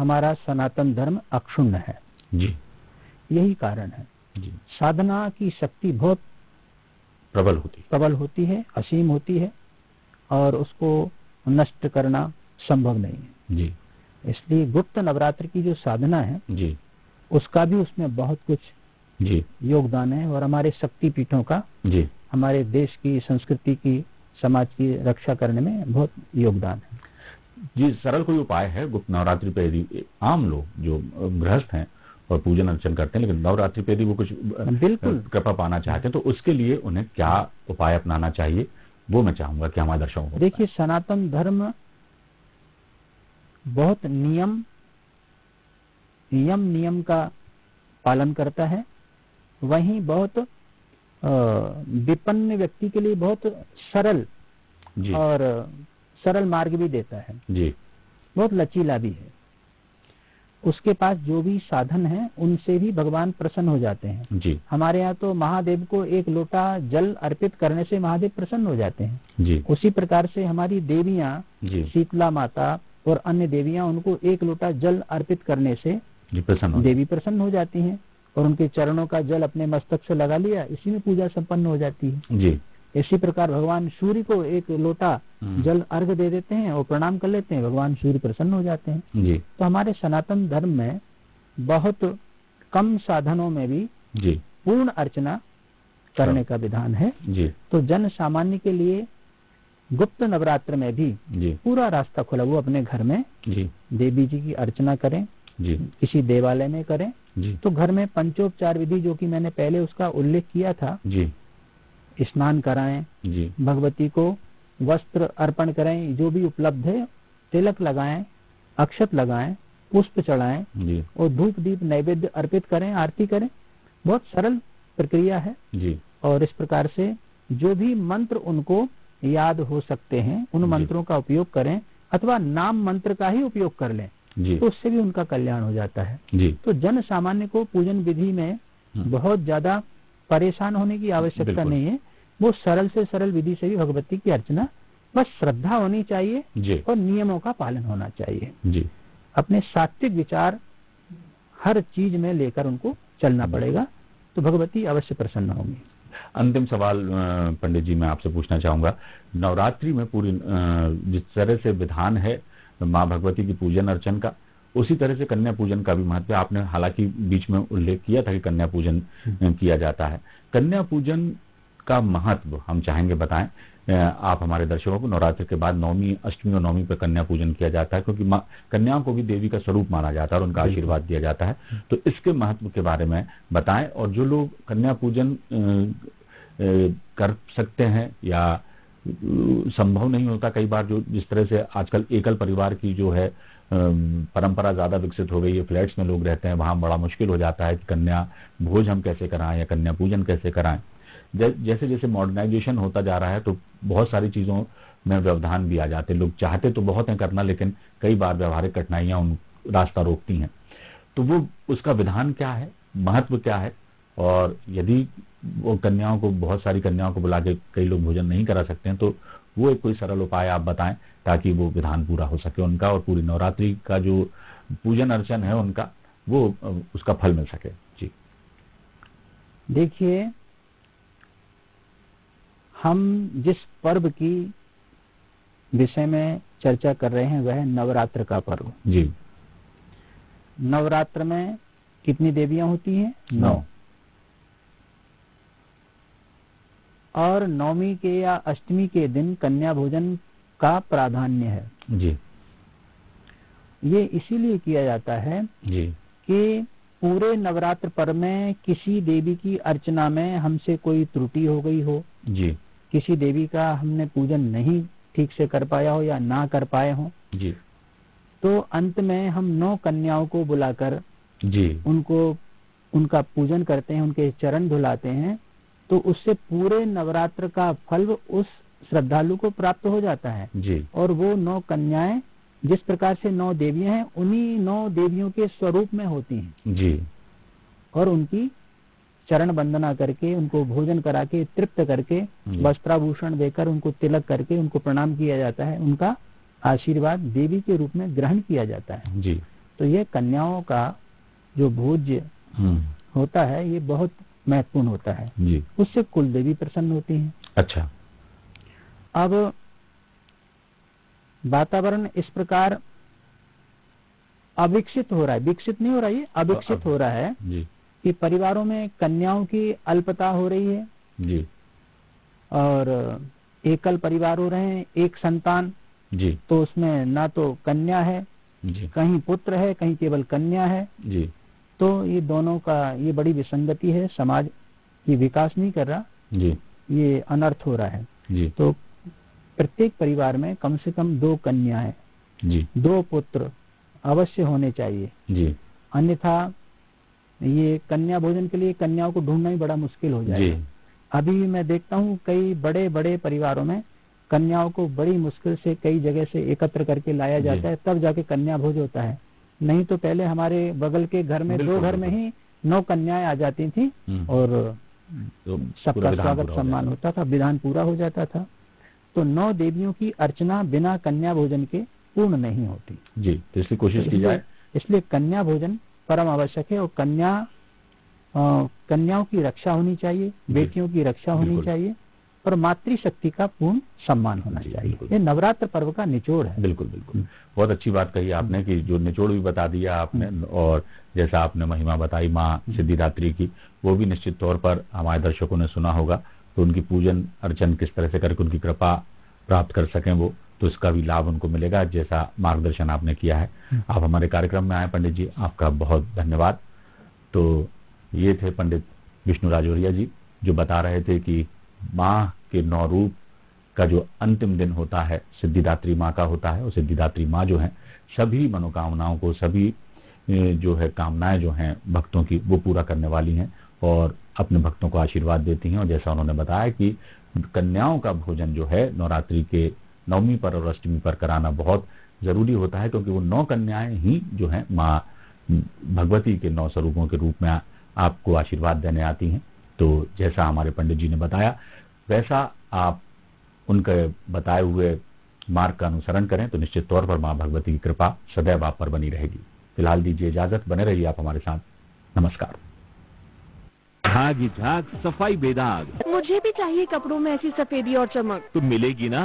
हमारा सनातन धर्म अक्षुण्ण है जी। यही कारण है जी। साधना की शक्ति बहुत प्रबल होती है, असीम होती है और उसको नष्ट करना संभव नहीं है जी। इसलिए गुप्त नवरात्र की जो साधना है जी। उसका भी उसमें बहुत कुछ जी योगदान है और हमारे शक्ति पीठों का जी हमारे देश की संस्कृति की समाज की रक्षा करने में बहुत योगदान है जी। सरल कोई उपाय है गुप्त नवरात्रि पे यदि आम लोग जो गृहस्थ हैं और पूजन अर्चन करते हैं लेकिन नवरात्रि पे यदि वो कुछ बिल्कुल कृपा पाना चाहते हैं तो उसके लिए उन्हें क्या उपाय अपनाना चाहिए वो मैं चाहूंगा कि हमारे दर्शकों को देखिए सनातन धर्म बहुत नियम का पालन करता है वहीं बहुत विपन्न व्यक्ति के लिए बहुत सरल जी। और सरल मार्ग भी देता है जी। बहुत लचीला भी है उसके पास जो भी साधन है उनसे भी भगवान प्रसन्न हो जाते हैं जी। हमारे यहाँ तो महादेव को एक लोटा जल अर्पित करने से महादेव प्रसन्न हो जाते हैं जी। उसी प्रकार से हमारी देवियां शीतला माता और अन्य देवियां उनको एक लोटा जल अर्पित करने से देवी प्रसन्न हो जाती हैं और उनके चरणों का जल अपने मस्तक से लगा लिया इसी में पूजा संपन्न हो जाती है जी। इसी प्रकार भगवान सूर्य को एक लोटा जल अर्घ दे देते हैं और प्रणाम कर लेते हैं भगवान सूर्य प्रसन्न हो जाते हैं जी। तो हमारे सनातन धर्म में बहुत कम साधनों में भी जी पूर्ण अर्चना करने का विधान है जी। तो जन सामान्य के लिए गुप्त नवरात्र में भी जी पूरा रास्ता खुला वो अपने घर में जी देवी जी की अर्चना करें जी किसी देवालय में करें जी तो घर में पंचोपचार विधि जो कि मैंने पहले उसका उल्लेख किया था जी स्नान कराएं जी भगवती को वस्त्र अर्पण करें जो भी उपलब्ध है तिलक लगाएं अक्षत लगाएं पुष्प चढ़ाएं जी और धूप दीप नैवेद्य अर्पित करें आरती करें बहुत सरल प्रक्रिया है जी। और इस प्रकार से जो भी मंत्र उनको याद हो सकते हैं उन मंत्रों का उपयोग करें अथवा नाम मंत्र का ही उपयोग कर लें तो उससे भी उनका कल्याण हो जाता है जी। तो जन सामान्य को पूजन विधि में बहुत ज्यादा परेशान होने की आवश्यकता नहीं है वो सरल से सरल विधि से भी भगवती की अर्चना बस श्रद्धा होनी चाहिए और नियमों का पालन होना चाहिए जी। अपने सात्विक विचार हर चीज में लेकर उनको चलना पड़ेगा तो भगवती अवश्य प्रसन्न होंगी। अंतिम सवाल पंडित जी मैं आपसे पूछना चाहूंगा नवरात्रि में पूरी जिस तरह से विधान है माँ भगवती की पूजन अर्चन का उसी तरह से कन्या पूजन का भी महत्व है आपने हालांकि बीच में उल्लेख किया था कि कन्या पूजन किया जाता है कन्या पूजन का महत्व हम चाहेंगे बताएं आप हमारे दर्शकों को नवरात्र के बाद नवमी अष्टमी और नवमी पर कन्या पूजन किया जाता है क्योंकि कन्याओं को भी देवी का स्वरूप माना जाता है और उनका आशीर्वाद दिया जाता है तो इसके महत्व के बारे में बताएं और जो लोग कन्या पूजन कर सकते हैं या संभव नहीं होता कई बार जो जिस तरह से आजकल एकल परिवार की जो है परंपरा ज्यादा विकसित हो गई है फ्लैट्स में लोग रहते हैं वहां बड़ा मुश्किल हो जाता है कि कन्या भोज हम कैसे कराएं या कन्या पूजन कैसे कराएं जैसे जैसे मॉडर्नाइजेशन होता जा रहा है तो बहुत सारी चीजों में व्यवधान भी आ जाते हैं लोग चाहते तो बहुत है करना लेकिन कई बार व्यवहारिक कठिनाइयां उन रास्ता रोकती हैं तो वो उसका विधान क्या है महत्व क्या है और यदि वो कन्याओं को बहुत सारी कन्याओं को बुला के कई लोग भोजन नहीं करा सकते हैं तो वो एक कोई सरल उपाय आप बताएं ताकि वो विधान पूरा हो सके उनका और पूरी नवरात्रि का जो पूजन अर्चन है उनका वो उसका फल मिल सके। जी देखिए हम जिस पर्व की विषय में चर्चा कर रहे हैं वह है नवरात्र का पर्व। जी। नवरात्र में कितनी देवियां होती हैं? 9। और नवमी के या अष्टमी के दिन कन्या भोजन का प्राधान्य है। जी। ये इसीलिए किया जाता है जी कि पूरे नवरात्र पर्व में किसी देवी की अर्चना में हमसे कोई त्रुटि हो गई हो जी किसी देवी का हमने पूजन नहीं ठीक से कर पाया हो या ना कर पाए हो जी तो अंत में हम 9 कन्याओं को बुलाकर जी उनको उनका पूजन करते हैं उनके चरण धुलाते हैं तो उससे पूरे नवरात्र का फल उस श्रद्धालु को प्राप्त हो जाता है जी और वो 9 कन्याएं जिस प्रकार से 9 देवियां हैं उन्हीं 9 देवियों के स्वरूप में होती हैं जी और उनकी चरण वंदना करके उनको भोजन करा के तृप्त करके वस्त्राभूषण देकर उनको तिलक करके उनको प्रणाम किया जाता है उनका आशीर्वाद देवी के रूप में ग्रहण किया जाता है। जी तो ये कन्याओं का जो भोज्य होता है ये बहुत महत्वपूर्ण होता है जी। उससे कुल देवी प्रसन्न होती है। अच्छा। अब वातावरण इस प्रकार अविकसित हो रहा है, विकसित नहीं हो रहा है, ये अविकसित हो रहा है जी। कि परिवारों में कन्याओं की अल्पता हो रही है जी। और एकल परिवार हो रहे हैं, एक संतान जी। तो उसमें ना तो कन्या है जी। कहीं पुत्र है कहीं केवल कन्या है जी। तो ये दोनों का ये बड़ी विसंगति है, समाज ये विकास नहीं कर रहा जी। ये अनर्थ हो रहा है जी। तो प्रत्येक परिवार में कम से कम 2 कन्या है जी। 2 पुत्र अवश्य होने चाहिए जी। अन्यथा ये कन्या भोजन के लिए कन्याओं को ढूंढना ही बड़ा मुश्किल हो जाएगा। अभी मैं देखता हूँ कई बड़े बड़े परिवारों में कन्याओं को बड़ी मुश्किल से कई जगह से एकत्र करके लाया जाता है तब जाके कन्या भोज होता है, नहीं तो पहले हमारे बगल के घर में 2 घर में ही 9 कन्याएं आ जाती थी और सबका स्वागत सम्मान होता था, विधान पूरा हो जाता था। तो 9 देवियों की अर्चना बिना कन्या भोजन के पूर्ण नहीं होती जी, तो इसलिए कोशिश की जाए, इसलिए कन्या भोजन परम आवश्यक है और कन्याओं की रक्षा होनी चाहिए, बेटियों की रक्षा होनी चाहिए और मातृशक्ति का पूर्ण सम्मान होना चाहिए। ये नवरात्र पर्व का निचोड़ है। बिल्कुल बिल्कुल, बहुत अच्छी बात कही आपने कि जो निचोड़ भी बता दिया आपने और जैसा आपने महिमा बताई माँ सिद्धिदात्री की वो भी निश्चित तौर पर हमारे दर्शकों ने सुना होगा, तो उनकी पूजन अर्चन किस तरह से करके उनकी कृपा प्राप्त कर सकें वो, तो इसका भी लाभ उनको मिलेगा जैसा मार्गदर्शन आपने किया है। आप हमारे कार्यक्रम में आए पंडित जी, आपका बहुत धन्यवाद। तो ये थे पंडित विष्णु राजौरिया जी जो बता रहे थे कि माँ के 9 रूप का जो अंतिम दिन होता है सिद्धिदात्री माँ का होता है और सिद्धिदात्री माँ जो है सभी मनोकामनाओं को, सभी जो है कामनाएं जो हैं भक्तों की वो पूरा करने वाली हैं और अपने भक्तों को आशीर्वाद देती हैं। और जैसा उन्होंने बताया कि कन्याओं का भोजन जो है नवरात्रि के 9वीं पर और अष्टमी पर कराना बहुत जरूरी होता है क्योंकि वो 9 कन्याएं ही जो है माँ भगवती के 9 स्वरूपों के रूप में आपको आशीर्वाद देने आती हैं। तो जैसा हमारे पंडित जी ने बताया वैसा आप उनके बताए हुए मार्ग का अनुसरण करें तो निश्चित तौर पर माँ भगवती की कृपा सदैव आप पर बनी रहेगी। फिलहाल दीजिए इजाजत, बने रहिए आप हमारे साथ। नमस्कार। झाग ही झाग, सफाई बेदाग। मुझे भी चाहिए कपड़ों में ऐसी सफेदी और चमक। तो मिलेगी ना।